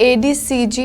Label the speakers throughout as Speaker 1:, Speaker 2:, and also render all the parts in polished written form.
Speaker 1: ADCG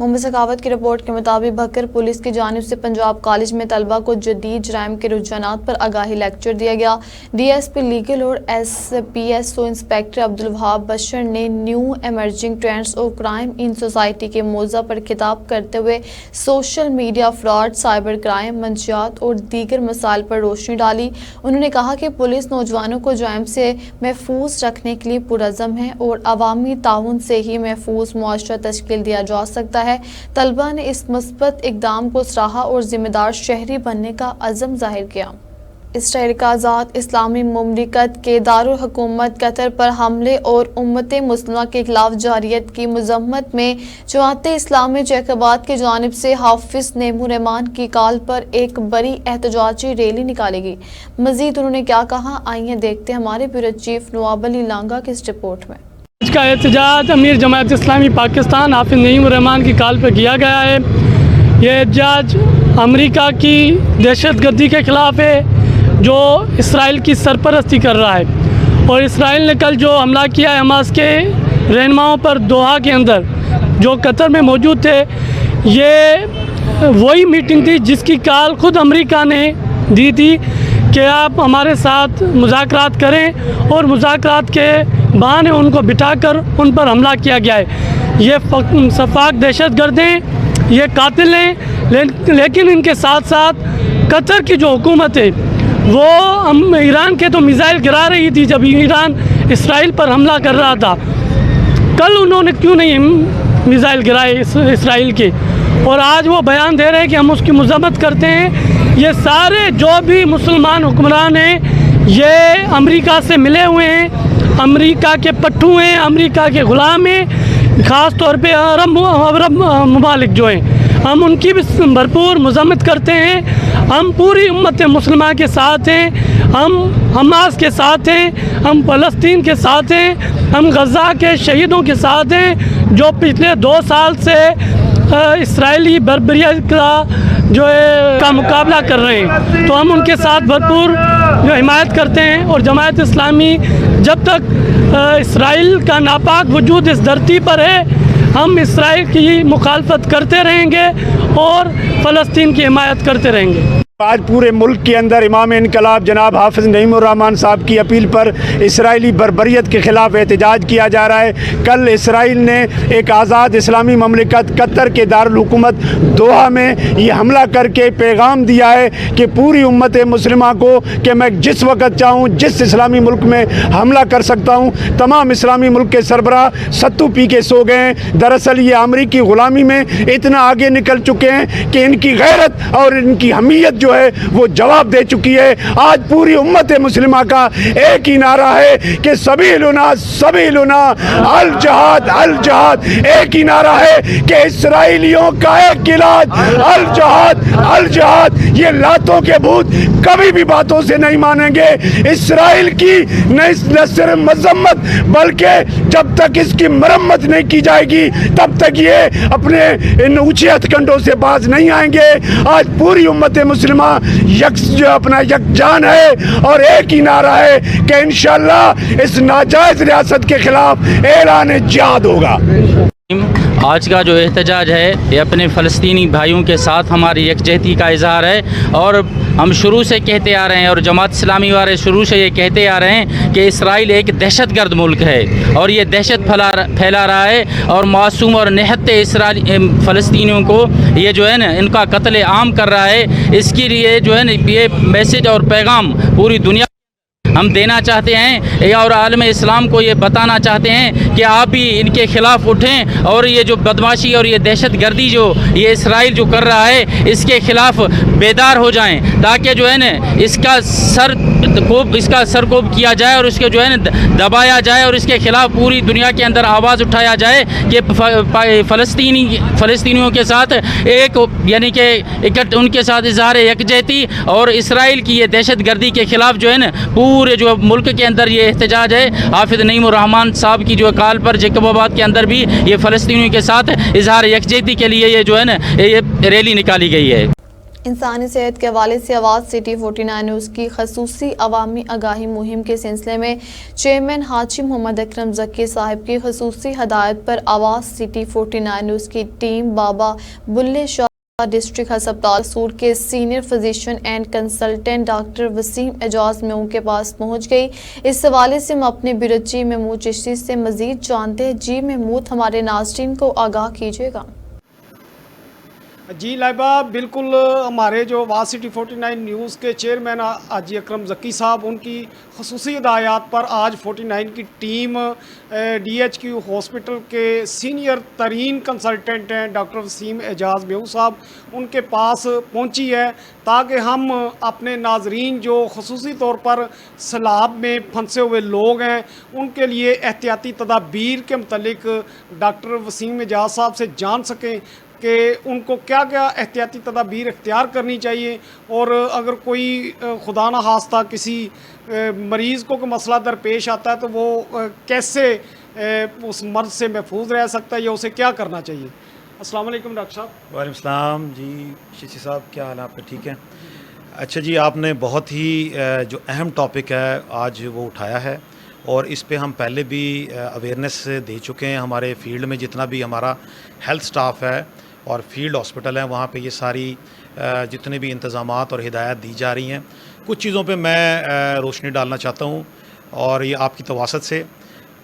Speaker 1: محمد سخاوت کی report کے مطابق بھکر پولیس کی جانب سے پنجاب کالج میں طلبہ کو جدید جرائم کے رجحانات پر آگاہی لیکچر دیا گیا۔ ڈی ایس پی لیگل اور S P S O inspector Abdul Wahab بشر نے new emerging trends of crime in society کے موضوع پر خطاب کرتے ہوئے social media fraud, cyber crime, منشیات اور دیگر مسائل پر روشنی ڈالی۔ انہوں نے کہا کہ پولیس نوجوانوں کو جرائم سے محفوظ رکھنے کے لیے پرعزم ہے اور عوامی تعاون سے ہی محفوظ معاشرہ تشکیل دیا جا سکتا ہے۔ طلبہ نے اس مثبت اقدام کو سراہا اور ذمہ دار شہری بننے کا عزم ظاہر کیا۔ اسرائیل کا آزاد اسلامی مملکت کے دارالحکومت قطر پر حملے اور امت مسلمہ کے خلاف جارحیت کی مذمت میں جماعت اسلامی جیکوباد کی جانب سے حافظ نعیم الرحمان کی کال پر ایک بڑی احتجاجی ریلی نکالی گئی۔ مزید انہوں نے کیا کہا، آئیے دیکھتے ہیں ہمارے بیورو چیف نواب علی لانگا کی اس رپورٹ میں۔
Speaker 2: آج کا احتجاج امیر جماعت اسلامی پاکستان حافظ نعیم الرحمان کی کال پر کیا گیا ہے۔ یہ احتجاج امریکہ کی دہشت گردی کے خلاف ہے جو اسرائیل کی سرپرستی کر رہا ہے، اور اسرائیل نے کل جو حملہ کیا ہے حماس کے رہنماؤں پر دوحہ کے اندر جو قطر میں موجود تھے، یہ وہی میٹنگ تھی جس کی کال خود امریکہ نے دی تھی کہ آپ ہمارے ساتھ مذاکرات کریں، اور مذاکرات کے بہانے ان کو بٹھا کر ان پر حملہ کیا گیا ہے۔ یہ سفاک دہشت گرد ہیں، یہ قاتل ہیں، لیکن ان کے ساتھ ساتھ قطر کی جو حکومت ہے وہ ایران کے تو میزائل گرا رہی تھی جب ایران اسرائیل پر حملہ کر رہا تھا۔ کل انہوں نے کیوں نہیں میزائل گرائے اسرائیل کے، اور آج وہ بیان دے رہے ہیں کہ ہم اس کی مذمت کرتے ہیں۔ یہ سارے جو بھی مسلمان حکمران ہیں یہ امریکہ سے ملے ہوئے ہیں، امریکہ کے پٹھو ہیں، امریکہ کے غلام ہیں، خاص طور پہ عرب ممالک جو ہیں، ہم ان کی بھی بھرپور مذمت کرتے ہیں۔ ہم پوری امت مسلمہ کے ساتھ ہیں، ہم حماس کے ساتھ ہیں، ہم فلسطین کے ساتھ ہیں، ہم غزہ کے شہیدوں کے ساتھ ہیں جو پچھلے 2 سال سے اسرائیلی بربریت کا مقابلہ کر رہے ہیں، تو ہم ان کے ساتھ بھرپور حمایت کرتے ہیں۔ اور جماعت اسلامی جب تک اسرائیل کا ناپاک وجود اس دھرتی پر ہے، ہم اسرائیل کی مخالفت کرتے رہیں گے اور فلسطین کی حمایت کرتے رہیں گے۔
Speaker 3: آج پورے ملک کے اندر امام انقلاب جناب حافظ نعیم الرحمان صاحب کی اپیل پر اسرائیلی بربریت کے خلاف احتجاج کیا جا رہا ہے۔ کل اسرائیل نے ایک آزاد اسلامی مملکت قطر کے دارالحکومت دوحہ میں یہ حملہ کر کے پیغام دیا ہے کہ پوری امت مسلمہ کو کہ میں جس وقت چاہوں جس اسلامی ملک میں حملہ کر سکتا ہوں۔ تمام اسلامی ملک کے سربراہ ستو پی کے سو گئے ہیں۔ دراصل یہ امریکی غلامی میں اتنا آگے نکل چکے ہیں کہ ان کی غیرت اور ان کی حمیت جو ہے وہ جواب دے چکی ہے۔ آج پوری امت مسلمہ کا ایک ہی نعرہ ہے کہ سبیلنا سبیلنا الجہاد الجہاد، ایک ہی نعرہ ہے کہ اسرائیلیوں کا ایک علاج الجہاد الجہاد۔ یہ لاتوں کے بھوت کبھی بھی باتوں سے نہیں مانیں گے۔ اسرائیل کی نہ صرف مذمت بلکہ جب تک اس کی مرمت نہیں کی جائے گی تب تک یہ اپنے ان اونچے ہتھ کنڈوں سے باز نہیں آئیں گے۔ آج پوری امت مسلمہ اپنا یکجان ہے اور ایک ہی نعرہ ہے کہ انشاءاللہ اس ناجائز ریاست کے خلاف اعلان جہاد ہوگا۔
Speaker 4: آج کا جو احتجاج ہے یہ اپنے فلسطینی بھائیوں کے ساتھ ہماری یکجہتی کا اظہار ہے، اور ہم شروع سے کہتے آ رہے ہیں اور جماعت اسلامی والے شروع سے یہ کہتے آ رہے ہیں کہ اسرائیل ایک دہشت گرد ملک ہے اور یہ دہشت پھیلا رہا ہے، اور معصوم اور نہتے فلسطینیوں کو یہ جو ہے نا ان کا قتل عام کر رہا ہے۔ اس کے لیے جو ہے نا یہ میسج اور پیغام پوری دنیا ہم دینا چاہتے ہیں اور عالم اسلام کو یہ بتانا چاہتے ہیں کہ آپ بھی ان کے خلاف اٹھیں اور یہ جو بدماشی اور یہ دہشت گردی جو یہ اسرائیل جو کر رہا ہے اس کے خلاف بیدار ہو جائیں، تاکہ جو ہے نا اس کا سرکوب کیا جائے اور اس کے جو ہے نا دبایا جائے، اور اس کے خلاف پوری دنیا کے اندر آواز اٹھایا جائے کہ فلسطینیوں کے ساتھ ایک یعنی کہ ان کے ساتھ اظہار یکجہتی اور اسرائیل کی یہ دہشت گردی کے خلاف جو ہے نا پورے جو ملک کے اندر یہ احتجاج ہے۔ حافظ نعیم الرحمان صاحب کی جو کال پر جیکب آباد کے اندر بھی یہ فلسطینیوں کے ساتھ اظہار یکجہتی کے لیے یہ جو ہے نا یہ ریلی نکالی گئی ہے۔
Speaker 1: انسانی صحت کے حوالے سے آواز سٹی 49 نیوز کی خصوصی عوامی آگاہی مہم کے سلسلے میں چیئرمین حاجی محمد اکرم ذکی صاحب کی خصوصی ہدایت پر آواز سٹی 49 نیوز کی ٹیم بابا بلے شاہ ڈسٹرکٹ ہسپتال سور کے senior physician and consultant doctor Waseem اعجاز میوں کے پاس پہنچ گئی۔ اس حوالے سے ہم اپنے برد جی محمود چشتی سے مزید جانتے ہیں۔ جی محمود، ہمارے ناظرین کو آگاہ کیجیے گا۔
Speaker 5: جی لائبہ، بالکل ہمارے جو آواز سٹی 49 نیوز کے چیئرمین حاجی اکرم ذکی صاحب، ان کی خصوصی ہدایات پر آج 49 کی team D H Q hospital کے سینئر ترین کنسلٹنٹ ہیں ڈاکٹر وسیم اعجاز میوں صاحب، ان کے پاس پہنچی ہے تاکہ ہم اپنے ناظرین جو خصوصی طور پر سیلاب میں پھنسے ہوئے لوگ ہیں ان کے لیے احتیاطی تدابیر کے متعلق ڈاکٹر وسیم اعجاز صاحب سے جان سکیں کہ ان کو کیا کیا احتیاطی تدابیر اختیار کرنی چاہیے، اور اگر کوئی خدا نہ خواستہ کسی مریض کو کوئی مسئلہ درپیش آتا ہے تو وہ کیسے اس مرض سے محفوظ رہ سکتا ہے یا اسے کیا کرنا چاہیے۔ السلام علیکم ڈاکٹر صاحب۔
Speaker 6: وعلیکم السلام جی ششی صاحب، کیا حال ہے آپ کے؟ ٹھیک ہے۔ اچھا جی، آپ نے بہت ہی جو اہم ٹاپک ہے آج وہ اٹھایا ہے، اور اس پہ ہم پہلے بھی اویئرنیس دے چکے ہیں۔ ہمارے فیلڈ میں جتنا بھی ہمارا ہیلتھ سٹاف ہے اور فیلڈ ہاسپٹل ہیں وہاں پہ یہ ساری جتنے بھی انتظامات اور ہدایات دی جا رہی ہیں۔ کچھ چیزوں پہ میں روشنی ڈالنا چاہتا ہوں، اور یہ آپ کی تواسط سے،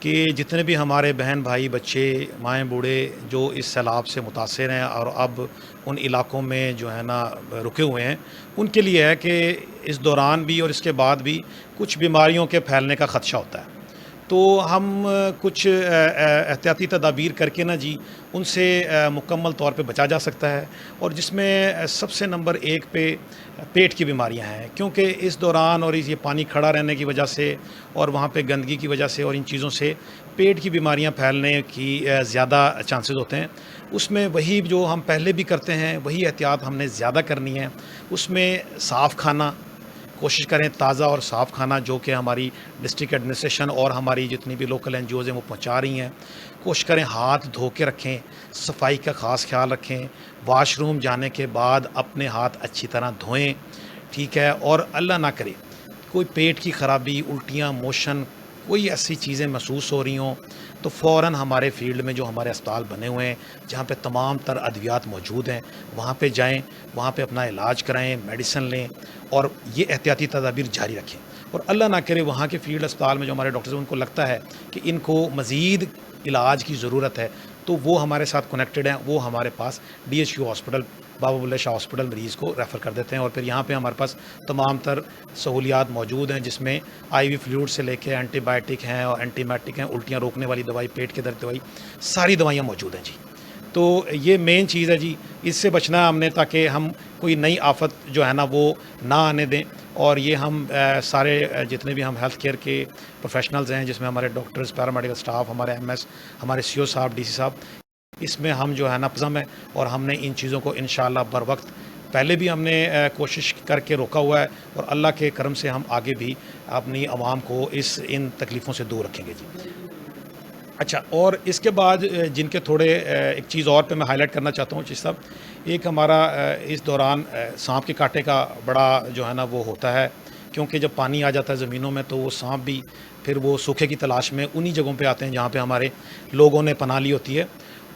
Speaker 6: کہ جتنے بھی ہمارے بہن بھائی بچے مائیں بوڑھے جو اس سیلاب سے متاثر ہیں اور اب ان علاقوں میں جو ہے نا رکے ہوئے ہیں، ان کے لیے ہے کہ اس دوران بھی اور اس کے بعد بھی کچھ بیماریوں کے پھیلنے کا خدشہ ہوتا ہے، تو ہم کچھ احتیاطی تدابیر کر کے نا جی ان سے مکمل طور پہ بچا جا سکتا ہے، اور جس میں سب سے نمبر 1 پہ پیٹ کی بیماریاں ہیں، کیونکہ اس دوران اور یہ پانی کھڑا رہنے کی وجہ سے اور وہاں پہ گندگی کی وجہ سے اور ان چیزوں سے پیٹ کی بیماریاں پھیلنے کی زیادہ چانسز ہوتے ہیں۔ اس میں وہی جو ہم پہلے بھی کرتے ہیں وہی احتیاط ہم نے زیادہ کرنی ہے۔ اس میں صاف کھانا، کوشش کریں تازہ اور صاف کھانا جو کہ ہماری ڈسٹرکٹ ایڈمنسٹریشن اور ہماری جتنی بھی لوکل این جی اوز ہیں وہ پہنچا رہی ہیں۔ کوشش کریں ہاتھ دھو کے رکھیں، صفائی کا خاص خیال رکھیں، واش روم جانے کے بعد اپنے ہاتھ اچھی طرح دھوئیں، ٹھیک ہے، اور اللہ نہ کرے کوئی پیٹ کی خرابی، الٹیاں، موشن، کوئی ایسی چیزیں محسوس ہو رہی ہوں تو فوراً ہمارے فیلڈ میں جو ہمارے اسپتال بنے ہوئے ہیں جہاں پہ تمام تر ادویات موجود ہیں وہاں پہ جائیں، وہاں پہ اپنا علاج کرائیں، میڈیسن لیں، اور یہ احتیاطی تدابیر جاری رکھیں۔ اور اللہ نہ کرے وہاں کے فیلڈ اسپتال میں جو ہمارے ڈاکٹرز ہیں ان کو لگتا ہے کہ ان کو مزید علاج کی ضرورت ہے تو وہ ہمارے ساتھ کنیکٹڈ ہیں، وہ ہمارے پاس ڈی ایچ کیو ہاسپٹل بابا بلے شاہ ہاسپٹل مریض کو ریفر کر دیتے ہیں، اور پھر یہاں پہ ہمارے پاس تمام تر سہولیات موجود ہیں جس میں آئی وی فلوئڈ سے لے کے اینٹی بائیوٹک ہیں اور اینٹی میٹک ہیں، الٹیاں روکنے والی دوائی، پیٹ کے درد دوائی، ساری دوائیاں موجود ہیں جی۔ تو یہ مین چیز ہے جی، اس سے بچنا ہے ہم نے تاکہ ہم کوئی نئی آفت جو ہے نا وہ نہ آنے دیں، اور یہ ہم سارے جتنے بھی ہم ہیلتھ کیئر کے پروفیشنلز ہیں جس میں ہمارے ڈاکٹرز، پیرامیڈیکل سٹاف، ہمارے ایم ایس، ہمارے سی او صاحب، ڈی سی صاحب، اس میں ہم جو ہے نا پزم ہے، اور ہم نے ان چیزوں کو انشاءاللہ بر وقت پہلے بھی ہم نے کوشش کر کے روکا ہوا ہے، اور اللہ کے کرم سے ہم آگے بھی اپنی عوام کو ان تکلیفوں سے دور رکھیں گے جی۔ اچھا، اور اس کے بعد جن کے تھوڑے ایک چیز اور پہ میں ہائی لائٹ کرنا چاہتا ہوں چیز صاحب، ایک ہمارا اس دوران سانپ کے کاٹے کا بڑا جو ہے نا وہ ہوتا ہے، کیونکہ جب پانی آ جاتا ہے زمینوں میں تو وہ سانپ بھی پھر وہ سوکھے کی تلاش میں انہی جگہوں پہ آتے ہیں جہاں پہ ہمارے لوگوں نے پناہ لی ہوتی ہے،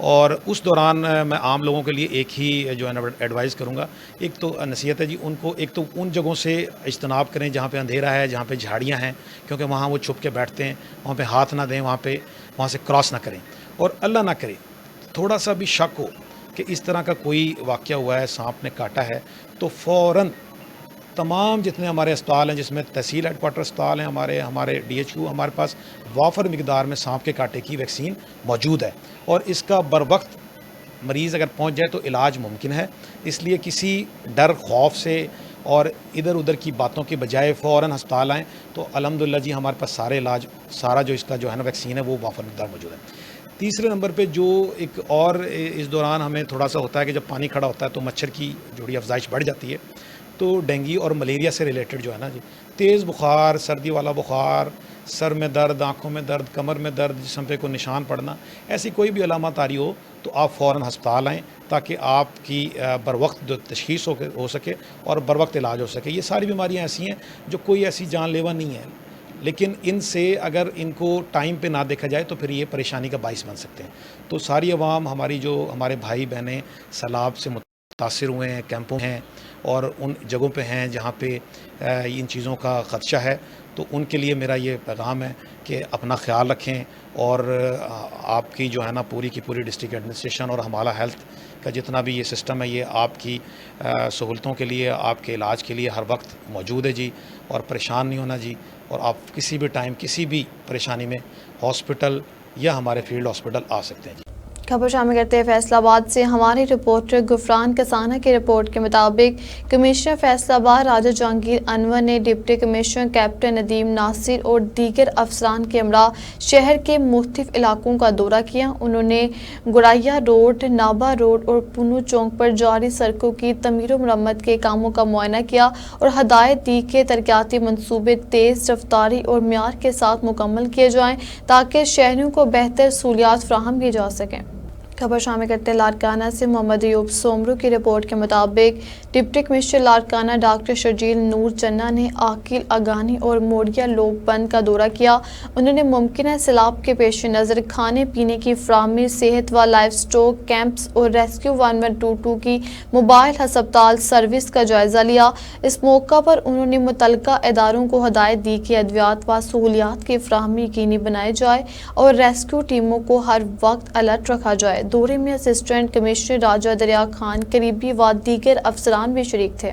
Speaker 6: اور اس دوران میں عام لوگوں کے لیے ایک ہی جو ہے نا ایڈوائز کروں گا، ایک تو نصیحت ہے جی ان کو، ایک تو ان جگہوں سے اجتناب کریں جہاں پہ اندھیرا ہے، جہاں پہ جھاڑیاں ہیں، کیونکہ وہاں وہ چھپ کے بیٹھتے ہیں، وہاں پہ ہاتھ نہ دیں، وہاں سے کراس نہ کریں، اور اللہ نہ کرے تھوڑا سا بھی شک ہو کہ اس طرح کا کوئی واقعہ ہوا ہے، سانپ نے کاٹا ہے، تو فوراً تمام جتنے ہمارے اسپتال ہیں جس میں تحصیل ہیڈ کوارٹر اسپتال ہیں ہمارے ڈی ایچ کیو، ہمارے پاس وافر مقدار میں سانپ کے کاٹے کی ویکسین موجود ہے، اور اس کا بر وقت مریض اگر پہنچ جائے تو علاج ممکن ہے۔ اس لیے کسی ڈر خوف سے اور ادھر ادھر کی باتوں کے بجائے فوراً ہسپتال آئیں، تو الحمدللہ جی ہمارے پاس سارا جو اس کا جو ہے نا ویکسین ہے وہ وافر مقدار موجود ہے۔ تیسرے نمبر پہ جو ایک اور اس دوران ہمیں تھوڑا سا ہوتا ہے کہ جب پانی کھڑا ہوتا ہے تو مچھر کی جوڑی افزائش بڑھ جاتی ہے، تو ڈینگی اور ملیریا سے ریلیٹڈ جو ہے نا جی، تیز بخار، سردی والا بخار، سر میں درد، آنکھوں میں درد، کمر میں درد، جسم پہ کوئی نشان پڑنا، ایسی کوئی بھی علامات آ رہی ہو تو آپ فوراً ہسپتال آئیں تاکہ آپ کی بر وقت تشخیص ہو سکے اور بر وقت علاج ہو سکے۔ یہ ساری بیماریاں ایسی ہیں جو کوئی ایسی جان لیوا نہیں ہے، لیکن ان سے اگر ان کو ٹائم پہ نہ دیکھا جائے تو پھر یہ پریشانی کا باعث بن سکتے ہیں۔ تو ساری عوام ہمارے بھائی بہنیں سیلاب سے متاثر ہوئے ہیں، کیمپوں ہیں اور ان جگہوں پہ ہیں جہاں پہ ان چیزوں کا خدشہ ہے، تو ان کے لیے میرا یہ پیغام ہے کہ اپنا خیال رکھیں اور آپ کی جو ہے نا پوری کی پوری ڈسٹرکٹ ایڈمنسٹریشن اور ہمارا ہیلتھ کا جتنا بھی یہ سسٹم ہے یہ آپ کی سہولتوں کے لیے، آپ کے علاج کے لیے ہر وقت موجود ہے جی، اور پریشان نہیں ہونا جی، اور آپ کسی بھی ٹائم کسی بھی پریشانی میں ہاسپٹل یا ہمارے فیلڈ ہاسپٹل آ سکتے ہیں جی۔
Speaker 1: خبر شامل کرتے ہیں فیصل آباد سے۔ ہمارے رپورٹر غفران کسانہ کی رپورٹ کے مطابق کمشنر فیصل آباد راجہ جہانگیر انور نے ڈپٹی کمشنر کیپٹن ندیم ناصر اور دیگر افسران کے ہمراہ شہر کے مختلف علاقوں کا دورہ کیا۔ انہوں نے گڑائیا روڈ، نابا روڈ اور پونو چوک پر جاری سڑکوں کی تعمیر و مرمت کے کاموں کا معائنہ کیا اور ہدایت دی کہ ترقیاتی منصوبے تیز رفتاری اور معیار کے ساتھ مکمل کیے جائیں تاکہ شہریوں کو بہتر سہولیات فراہم کی جا سکیں۔ خبر شامل کرتے لاڑکانہ سے محمد ایوب سومرو کی رپورٹ کے مطابق deputy commissioner Larkana doctor Sharjeel Noor Channa نے عاقل اگانی اور موڑیا لوک بند کا دورہ کیا۔ انہوں نے ممکنہ سیلاب کے پیش نظر کھانے پینے کی فراہمی، صحت و لائف سٹاک کیمپس اور ریسکیو 1122 کی موبائل ہسپتال سروس کا جائزہ لیا۔ اس موقع پر انہوں نے متعلقہ اداروں کو ہدایت دی کہ ادویات و سہولیات کی فراہمی یقینی بنائی جائے اور ریسکیو ٹیموں کو ہر وقت الرٹ رکھا جائے۔ دورے میں اسسٹنٹ کمشنر راجہ دریا خان قریبی و دیگر افسران بھی شریک تھے۔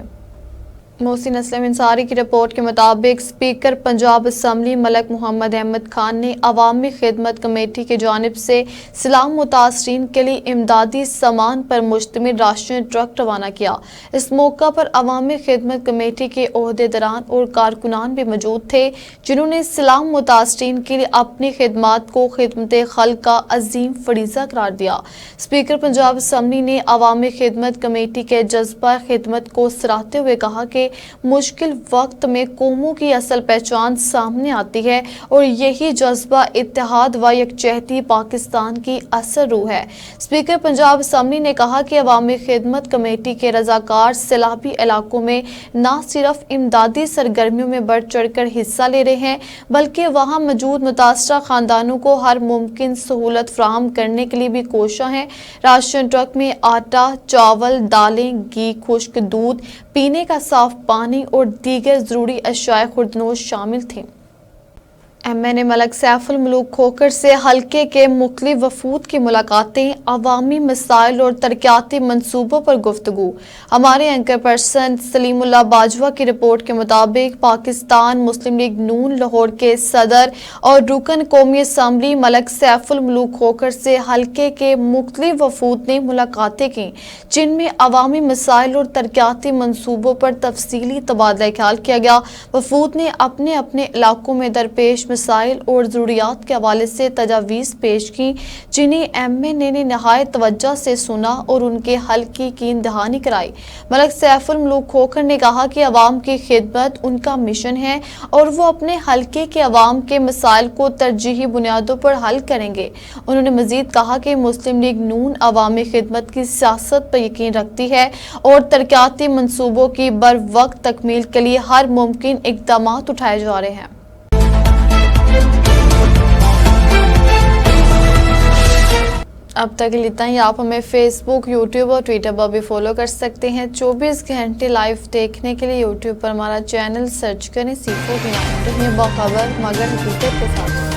Speaker 1: محسن اسلم انصاری کی رپورٹ کے مطابق اسپیکر پنجاب اسمبلی ملک محمد احمد خان نے عوامی خدمت کمیٹی کی جانب سے سیلاب متاثرین کے لیے امدادی سامان پر مشتمل راشن ٹرک روانہ کیا۔ اس موقع پر عوامی خدمت کمیٹی کے عہدیداران اور کارکنان بھی موجود تھے جنہوں نے سیلاب متاثرین کے لیے اپنی خدمات کو خدمت خلق کا عظیم فریضہ قرار دیا۔ اسپیکر پنجاب اسمبلی نے عوامی خدمت کمیٹی کے جذبہ خدمت کو سراہتے ہوئے کہا کہ مشکل وقت میں قوموں کی اصل پہچان سامنے آتی ہے اور یہی جذبہ اتحاد و یکجہتی پاکستان کی اصل روح ہے۔ اسپیکر پنجاب اسمبلی نے کہا کہ عوامی خدمت کمیٹی کے رضاکار سیلابی علاقوں میں نہ صرف امدادی سرگرمیوں میں بڑھ چڑھ کر حصہ لے رہے ہیں بلکہ وہاں موجود متاثرہ خاندانوں کو ہر ممکن سہولت فراہم کرنے کے لیے بھی کوشاں ہیں۔ راشن ٹرک میں آٹا، چاول، دالیں، گھی، خشک دودھ، پینے کا صاف پانی اور دیگر ضروری اشیاء خوردنوش شامل تھیں۔ ایم این اے ملک سیف الملوک کھوکھر سے حلقے کے مختلف وفود کی ملاقاتیں، عوامی مسائل اور ترقیاتی منصوبوں پر گفتگو۔ ہمارے اینکر پرسن سلیم اللہ باجوہ کی رپورٹ کے مطابق پاکستان مسلم لیگ نون لاہور کے صدر اور رکن قومی اسمبلی ملک سیف الملوک کھوکھر سے حلقے کے مختلف وفود نے ملاقاتیں کی جن میں عوامی مسائل اور ترقیاتی منصوبوں پر تفصیلی تبادلہ خیال کیا گیا۔ وفود نے اپنے اپنے علاقوں میں درپیش مسائل اور ضروریات کے حوالے سے تجاویز پیش کی جنہیں ایم این اے نے نہایت توجہ سے سنا اور ان کے حل کی یقین دہانی کرائی۔ ملک سیف الملوک کھوکھر نے کہا کہ عوام کی خدمت ان کا مشن ہے اور وہ اپنے حلقے کے عوام کے مسائل کو ترجیحی بنیادوں پر حل کریں گے۔ انہوں نے مزید کہا کہ مسلم لیگ نون عوامی خدمت کی سیاست پر یقین رکھتی ہے اور ترقیاتی منصوبوں کی بر وقت تکمیل کے لیے ہر ممکن اقدامات اٹھائے جا رہے ہیں۔ اب تک اتنا ہی۔ آپ ہمیں فیس بک، یوٹیوب اور ٹویٹر پر بھی فالو کر سکتے ہیں۔ 24 گھنٹے لائیو دیکھنے کے لیے یوٹیوب پر ہمارا چینل سرچ کریں، سیکھو کہ باخبر مگر حقیقت کے ساتھ۔